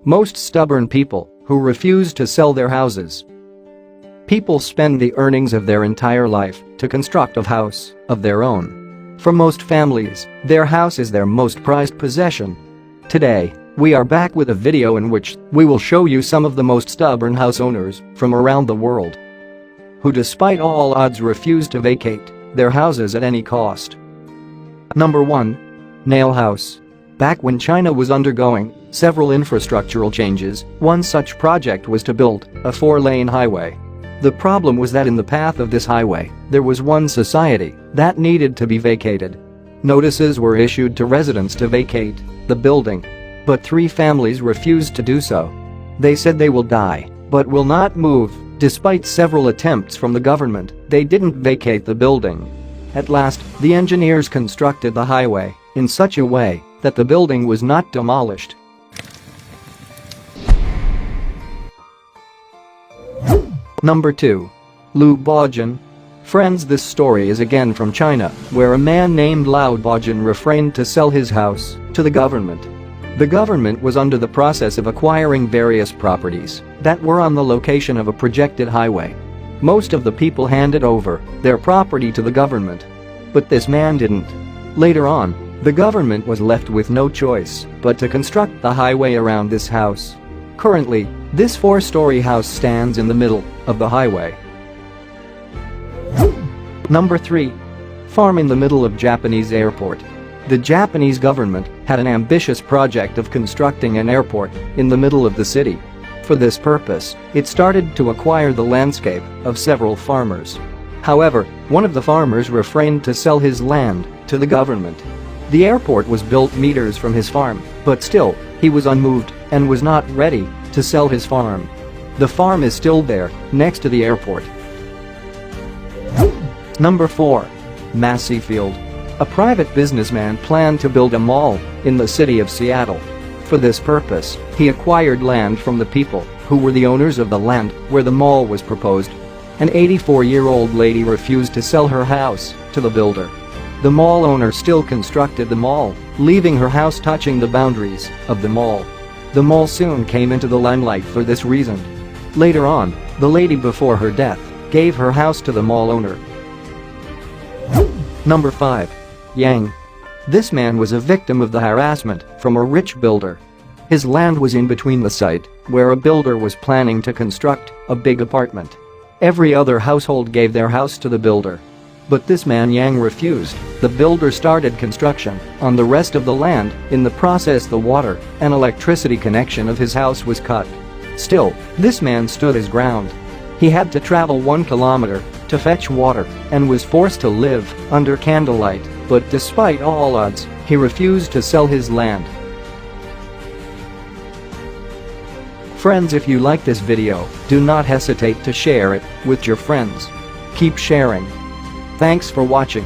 Most stubborn people who refuse to sell their houses. People spend the earnings of their entire life to construct a house of their own. For most families, their house is their most prized possession. Today, we are back with a video in which we will show you some of the most stubborn house owners from around the world who despite all odds refuse to vacate their houses at any cost. Number 1. Nail House. Back when China was undergoing several infrastructural changes, one such project was to build a 4-lane highway. The problem was that in the path of this highway, there was one society that needed to be vacated. Notices were issued to residents to vacate the building, but 3 families refused to do so. They said they will die, but will not move. Despite several attempts from the government, they didn't vacate the building. At last, the engineers constructed the highway in such a way that the building was not demolished. Number 2. Liu Bojun. Friends, this story is again from China, where a man named Liu Bojun refrained to sell his house to the government. The government was under the process of acquiring various properties that were on the location of a projected highway. Most of the people handed over their property to the government, but this man didn't. Later on, the government was left with no choice but to construct the highway around this house. Currently, this 4-story house stands in the middle of the highway. Number 3. Farm in the middle of Japanese airport. The Japanese government had an ambitious project of constructing an airport in the middle of the city. For this purpose, it started to acquire the landscape of several farmers. However, one of the farmers refrained to sell his land to the government. The airport was built meters from his farm, but still, he was unmoved and was not ready to sell his farm. The farm is still there, next to the airport. Number 4. Massey Field. A private businessman planned to build a mall in the city of Seattle. For this purpose, he acquired land from the people who were the owners of the land where the mall was proposed. An 84-year-old lady refused to sell her house to the builder. The mall owner still constructed the mall, leaving her house touching the boundaries of the mall. The mall soon came into the limelight for this reason. Later on, the lady before her death gave her house to the mall owner. Number 5. Yang. This man was a victim of the harassment from a rich builder. His land was in between the site where a builder was planning to construct a big apartment. Every other household gave their house to the builder, but this man Yang refused. The builder started construction on the rest of the land. In the process, the water and electricity connection of his house was cut. Still, this man stood his ground. He had to travel 1 kilometer to fetch water and was forced to live under candlelight, but despite all odds, he refused to sell his land. Friends, if you like this video, do not hesitate to share it with your friends. Keep sharing. Thanks for watching.